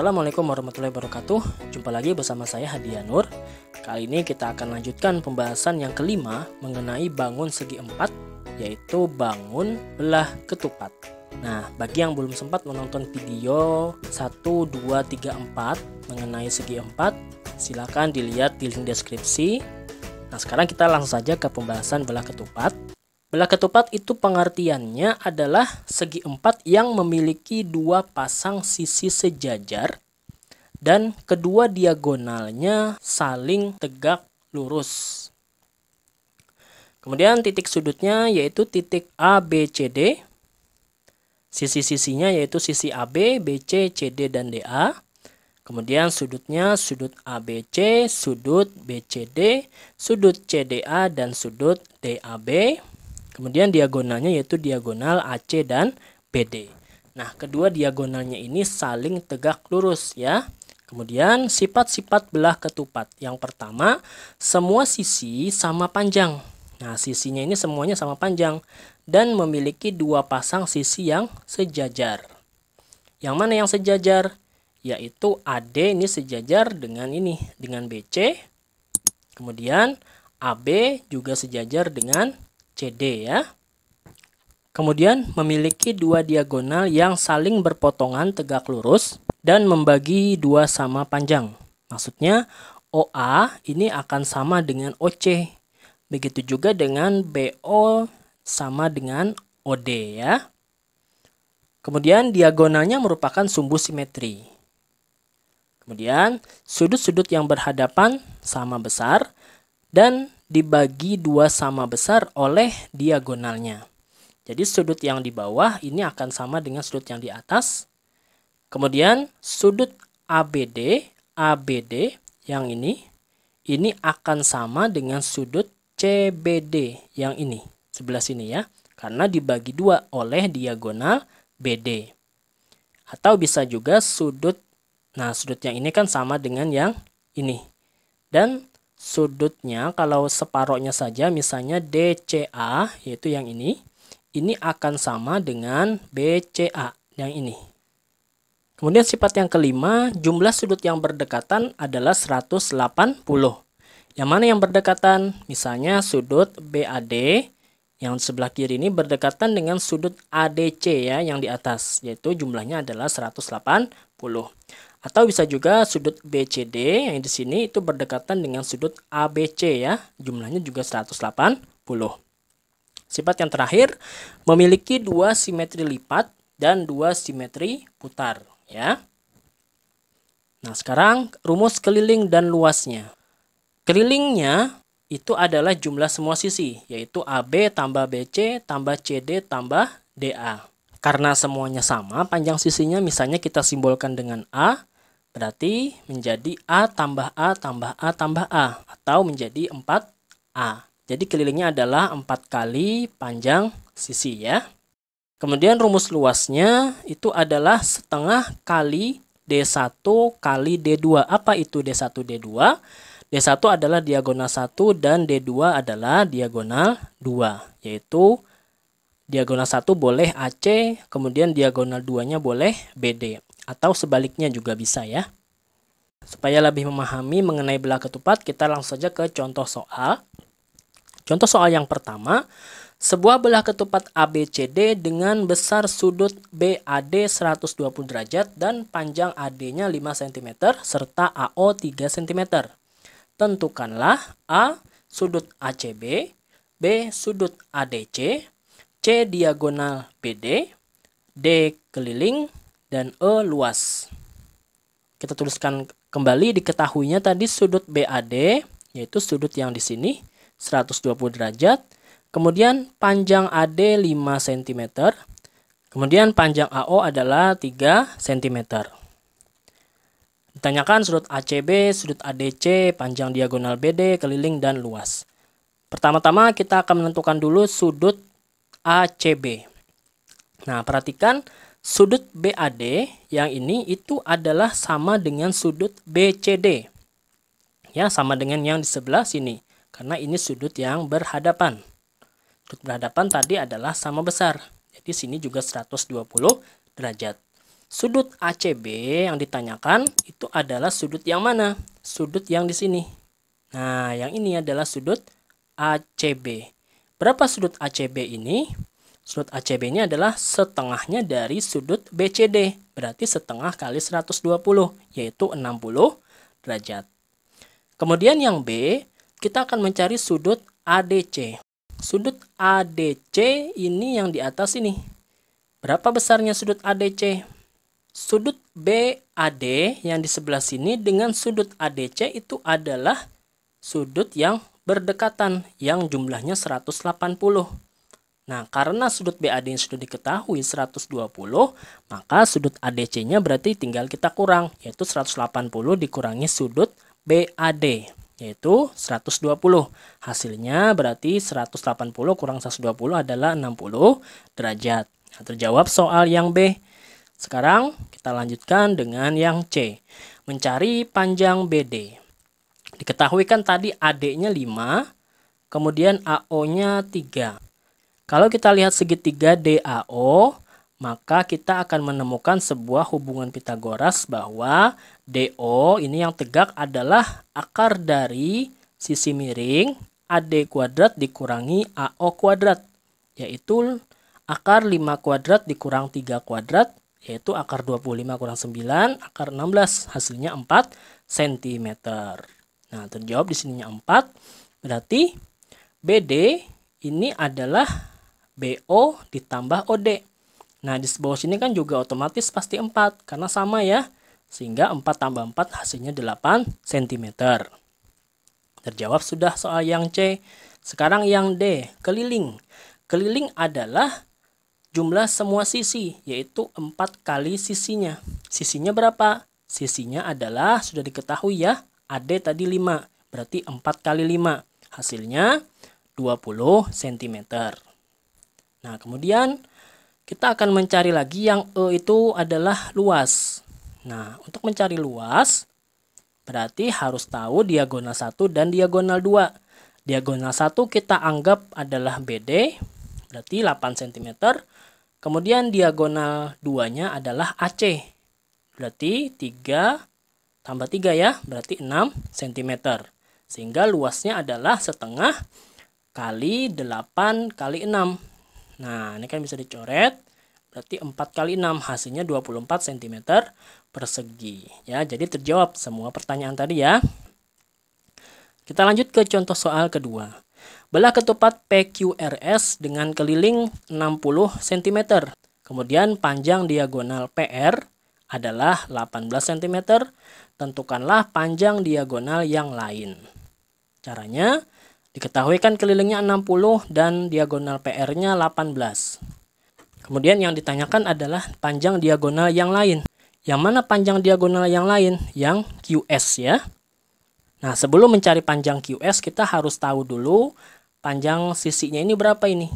Assalamualaikum warahmatullahi wabarakatuh. Jumpa lagi bersama saya Hadiah Nur. Kali ini kita akan lanjutkan pembahasan yang kelima mengenai bangun segi empat, yaitu bangun belah ketupat. Nah, bagi yang belum sempat menonton video 1, 2, 3, 4 mengenai segi empat, silakan dilihat di link deskripsi. Nah, sekarang kita langsung saja ke pembahasan belah ketupat. Belah ketupat itu pengertiannya adalah segi empat yang memiliki dua pasang sisi sejajar dan kedua diagonalnya saling tegak lurus. Kemudian titik sudutnya yaitu titik A, B, C, D. Sisi-sisinya yaitu sisi AB, BC, CD, dan DA. Kemudian sudutnya sudut ABC, sudut BCD, sudut CDA, dan sudut DAB. Kemudian diagonalnya yaitu diagonal AC dan BD. Nah, kedua diagonalnya ini saling tegak lurus ya. Kemudian sifat-sifat belah ketupat. Yang pertama, semua sisi sama panjang. Nah, sisinya ini semuanya sama panjang dan memiliki dua pasang sisi yang sejajar. Yang mana yang sejajar? Yaitu AD ini sejajar dengan ini, dengan BC. Kemudian AB juga sejajar dengan CD ya. Kemudian memiliki dua diagonal yang saling berpotongan tegak lurus dan membagi dua sama panjang. Maksudnya OA ini akan sama dengan OC. Begitu juga dengan BO sama dengan OD ya. Kemudian diagonalnya merupakan sumbu simetri. Kemudian sudut-sudut yang berhadapan sama besar dan dibagi dua sama besar oleh diagonalnya. Jadi sudut yang di bawah ini akan sama dengan sudut yang di atas. Kemudian sudut ABD yang ini akan sama dengan sudut CBD yang ini, sebelah sini ya. Karena dibagi dua oleh diagonal BD. Atau bisa juga sudut yang ini kan sama dengan yang ini. Dan sudutnya kalau separohnya saja misalnya DCA yaitu yang ini akan sama dengan BCA yang ini. Kemudian sifat yang kelima, jumlah sudut yang berdekatan adalah 180. Yang mana yang berdekatan? Misalnya sudut BAD yang sebelah kiri ini berdekatan dengan sudut ADC ya yang di atas, yaitu jumlahnya adalah 180. Atau bisa juga sudut BCD yang di sini itu berdekatan dengan sudut ABC ya. Jumlahnya juga 180. Sifat yang terakhir, memiliki dua simetri lipat dan dua simetri putar ya. Nah, sekarang rumus keliling dan luasnya. Kelilingnya itu adalah jumlah semua sisi, yaitu AB tambah BC tambah CD tambah DA. Karena semuanya sama, panjang sisinya misalnya kita simbolkan dengan A, berarti menjadi A tambah A tambah A tambah A, atau menjadi 4A. Jadi kelilingnya adalah 4 kali panjang sisi ya. Kemudian rumus luasnya itu adalah setengah kali D1 kali D2. Apa itu D1 D2? D1 adalah diagonal 1 dan D2 adalah diagonal 2. Yaitu diagonal 1 boleh AC, kemudian diagonal 2-nya boleh BD. Atau sebaliknya juga bisa ya. Supaya lebih memahami mengenai belah ketupat, kita langsung saja ke contoh soal. Contoh soal yang pertama, sebuah belah ketupat ABCD dengan besar sudut BAD 120 derajat dan panjang AD-nya 5 cm serta AO 3 cm. Tentukanlah A sudut ACB, B sudut ADC, C diagonal BD, D keliling, dan E luas. Kita tuliskan kembali, diketahuinya tadi sudut BAD, yaitu sudut yang di sini, 120 derajat. Kemudian panjang AD 5 cm. Kemudian panjang AO adalah 3 cm. Ditanyakan sudut ACB, sudut ADC, panjang diagonal BD, keliling, dan luas. Pertama-tama kita akan menentukan dulu sudut ACB. Nah, perhatikan sudut BAD yang ini itu adalah sama dengan sudut BCD. Ya, sama dengan yang di sebelah sini. Karena ini sudut yang berhadapan. Sudut berhadapan tadi adalah sama besar. Jadi sini juga 120 derajat. Sudut ACB yang ditanyakan itu adalah sudut yang mana? Sudut yang di sini. Nah, yang ini adalah sudut ACB. Berapa sudut ACB ini? Sudut ACB ini adalah setengahnya dari sudut BCD. Berarti setengah kali 120, yaitu 60 derajat. Kemudian yang B, kita akan mencari sudut ADC. Sudut ADC ini yang di atas ini. Berapa besarnya sudut ADC? Sudut BAD yang di sebelah sini dengan sudut ADC itu adalah sudut yang berdekatan yang jumlahnya 180. Nah, karena sudut BAD yang sudah diketahui 120, maka sudut ADC-nya berarti tinggal kita kurang, yaitu 180 dikurangi sudut BAD, yaitu 120. Hasilnya berarti 180 kurang 120 adalah 60 derajat. Nah, terjawab soal yang B. Sekarang kita lanjutkan dengan yang C. Mencari panjang BD. Diketahui kan tadi AD-nya 5, kemudian AO-nya 3. Kalau kita lihat segitiga DAO, maka kita akan menemukan sebuah hubungan Pitagoras bahwa DO ini yang tegak adalah akar dari sisi miring AD kuadrat dikurangi AO kuadrat, yaitu akar 5 kuadrat dikurang 3 kuadrat, yaitu akar 25 kurang 9, akar 16, hasilnya 4 cm. Nah, terjawab di sininya 4, berarti BD ini adalah BO ditambah OD. Nah, di bawah sini kan juga otomatis pasti 4, karena sama ya, sehingga 4 tambah 4 hasilnya 8 cm. Terjawab sudah soal yang C. Sekarang yang D, keliling. Keliling adalah jumlah semua sisi, yaitu 4 kali sisinya. Sisinya berapa? Sisinya adalah, sudah diketahui ya, AD tadi 5. Berarti 4 kali 5. Hasilnya 20 cm. Nah, kemudian kita akan mencari lagi yang E itu adalah luas. Nah, untuk mencari luas, berarti harus tahu diagonal 1 dan diagonal 2. Diagonal 1 kita anggap adalah BD, berarti 8 cm. Kemudian diagonal 2-nya adalah AC. Berarti 3 tambah 3 ya, berarti 6 cm. Sehingga luasnya adalah setengah kali 8 kali 6. Nah, ini kan bisa dicoret. Berarti 4 kali 6 hasilnya 24 cm persegi. Ya, jadi terjawab semua pertanyaan tadi ya. Kita lanjut ke contoh soal kedua. Belah ketupat PQRS dengan keliling 60 cm. Kemudian panjang diagonal PR adalah 18 cm. Tentukanlah panjang diagonal yang lain. Caranya, diketahui kan kelilingnya 60 dan diagonal PR-nya 18. Kemudian yang ditanyakan adalah panjang diagonal yang lain. Yang mana panjang diagonal yang lain? Yang QS ya. Nah, sebelum mencari panjang QS, kita harus tahu dulu panjang sisinya ini berapa ini.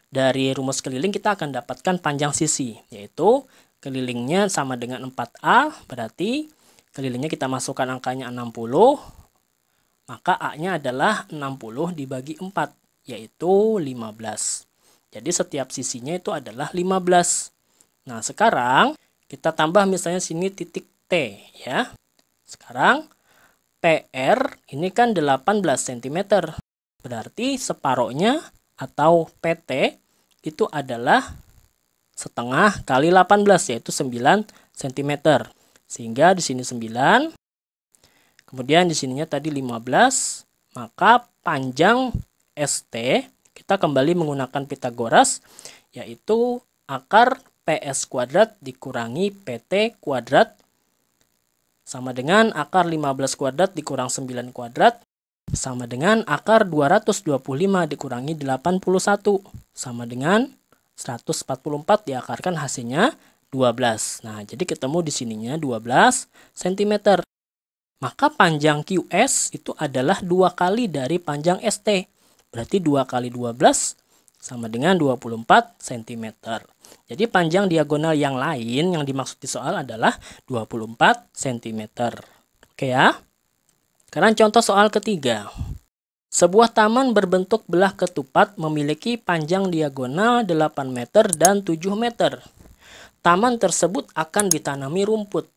Dari rumus keliling kita akan dapatkan panjang sisi, yaitu kelilingnya sama dengan 4A, berarti kelilingnya kita masukkan angkanya 60, maka A-nya adalah 60 dibagi 4, yaitu 15. Jadi setiap sisinya itu adalah 15. Nah, sekarang kita tambah misalnya sini titik T ya. Sekarang PR ini kan 18 cm. Berarti separohnya atau PT itu adalah setengah kali 18, yaitu 9 cm. Sehingga di sini 9. Kemudian di sininya tadi 15. Maka panjang ST kita kembali menggunakan Pitagoras, yaitu akar PS kuadrat dikurangi PT kuadrat sama dengan akar 15 kuadrat dikurang 9 kuadrat sama dengan akar 225 dikurangi 81 sama dengan 144 diakarkan hasilnya 12. Nah, jadi ketemu di sininya 12 cm. Maka panjang QS itu adalah 2 kali dari panjang ST. Berarti 2 kali 12 sama dengan 24 cm. Jadi panjang diagonal yang lain yang dimaksud di soal adalah 24 cm. Oke ya. Sekarang contoh soal ketiga. Sebuah taman berbentuk belah ketupat memiliki panjang diagonal 8 meter dan 7 meter. taman tersebut akan ditanami rumput.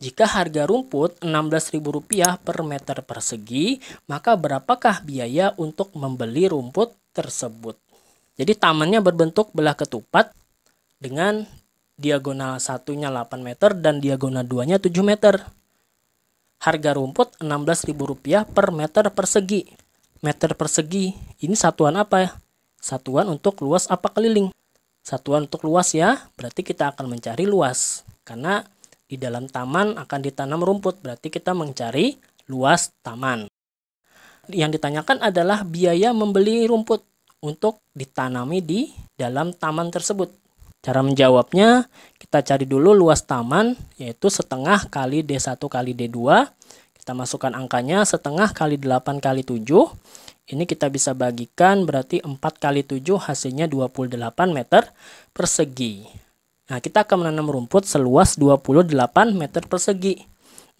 Jika harga rumput Rp16.000 per meter persegi, maka berapakah biaya untuk membeli rumput tersebut? Jadi tamannya berbentuk belah ketupat dengan diagonal satunya 8 meter dan diagonal 2-nya 7 meter. Harga rumput Rp16.000 per meter persegi. Meter persegi ini satuan apa ya? Satuan untuk luas apa keliling? Satuan untuk luas ya, berarti kita akan mencari luas. Karena di dalam taman akan ditanam rumput, berarti kita mencari luas taman. Yang ditanyakan adalah biaya membeli rumput untuk ditanami di dalam taman tersebut. Cara menjawabnya, kita cari dulu luas taman, yaitu setengah kali D1 kali D2. Kita masukkan angkanya setengah kali 8 kali 7. Ini kita bisa bagikan, berarti 4 kali 7 hasilnya 28 meter persegi. Nah, kita akan menanam rumput seluas 28 meter persegi.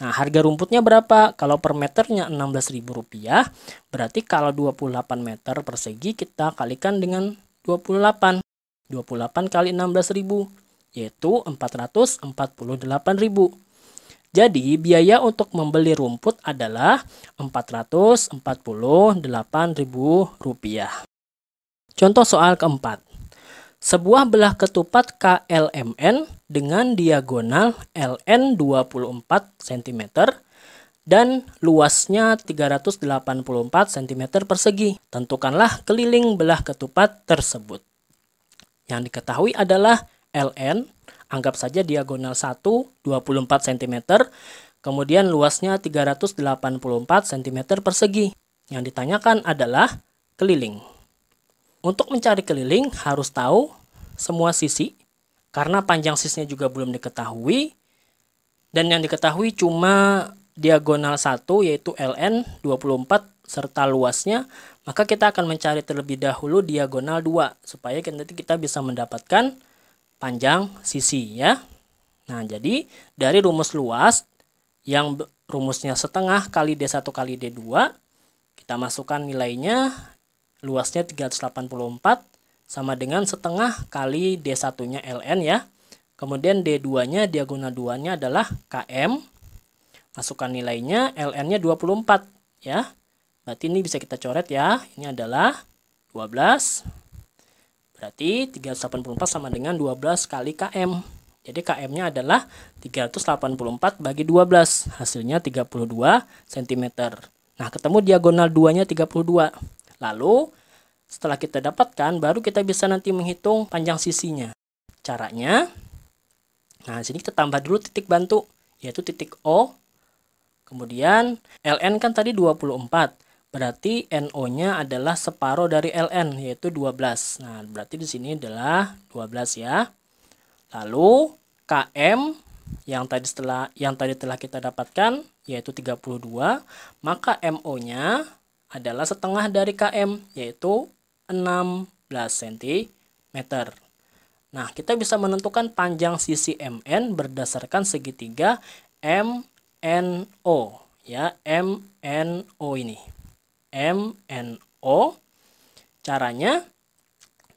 Nah, harga rumputnya berapa? Kalau per meternya Rp16.000, berarti kalau 28 meter persegi kita kalikan dengan 28. 28 kali 16.000, yaitu 448.000. Jadi, biaya untuk membeli rumput adalah Rp448.000. Contoh soal keempat. Sebuah belah ketupat KLMN dengan diagonal LN 24 cm dan luasnya 384 cm persegi. Tentukanlah keliling belah ketupat tersebut. Yang diketahui adalah LN, anggap saja diagonal 1, 24 cm, kemudian luasnya 384 cm persegi. Yang ditanyakan adalah keliling. Untuk mencari keliling harus tahu semua sisi, karena panjang sisinya juga belum diketahui, dan yang diketahui cuma diagonal 1 yaitu LN 24 serta luasnya, maka kita akan mencari terlebih dahulu diagonal 2 supaya nanti kita bisa mendapatkan panjang sisi ya. Nah, jadi dari rumus luas yang rumusnya setengah kali D1 kali D2, kita masukkan nilainya. Luasnya 384 sama dengan setengah kali D1-nya LN ya. Kemudian D2-nya diagonal 2-nya adalah KM. Masukkan nilainya, LN-nya 24 ya. Berarti ini bisa kita coret ya. Ini adalah 12. Berarti 384 sama dengan 12 kali KM. Jadi KM-nya adalah 384 bagi 12. Hasilnya 32 cm. Nah, ketemu diagonal 2-nya 32. Lalu, setelah kita dapatkan, baru kita bisa nanti menghitung panjang sisinya. Caranya, nah sini kita tambah dulu titik bantu, yaitu titik O. Kemudian, LN kan tadi 24. Berarti NO-nya adalah separuh dari LN, yaitu 12. Nah, berarti di sini adalah 12 ya. Lalu, KM yang tadi telah kita dapatkan, yaitu 32. Maka MO-nya adalah setengah dari KM, yaitu 16 cm. Nah, kita bisa menentukan panjang sisi MN berdasarkan segitiga MNO ya, MNO ini. MNO caranya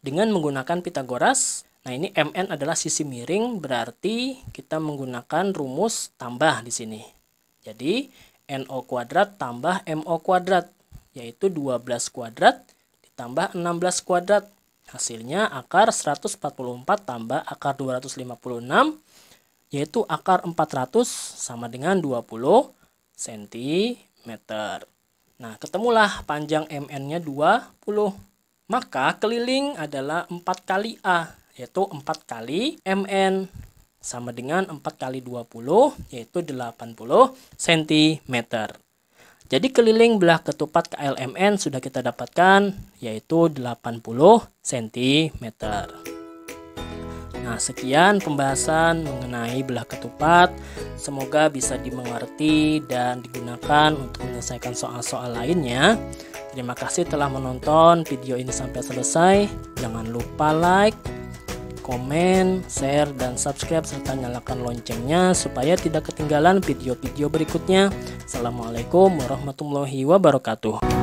dengan menggunakan Pitagoras. Nah, ini MN adalah sisi miring, berarti kita menggunakan rumus tambah di sini. Jadi, NO kuadrat tambah MO kuadrat, yaitu 12 kuadrat ditambah 16 kuadrat. Hasilnya akar 144 tambah akar 256, yaitu akar 400 sama dengan 20 cm. Nah, ketemulah panjang MN-nya 20. Maka keliling adalah 4 kali A, yaitu 4 kali MN. Sama dengan 4 kali 20, yaitu 80 cm. Jadi keliling belah ketupat KLMN sudah kita dapatkan, yaitu 80 cm. Nah, sekian pembahasan mengenai belah ketupat. Semoga bisa dimengerti dan digunakan untuk menyelesaikan soal-soal lainnya. Terima kasih telah menonton video ini sampai selesai. Jangan lupa like, komen, share, dan subscribe serta nyalakan loncengnya supaya tidak ketinggalan video-video berikutnya. Assalamualaikum warahmatullahi wabarakatuh.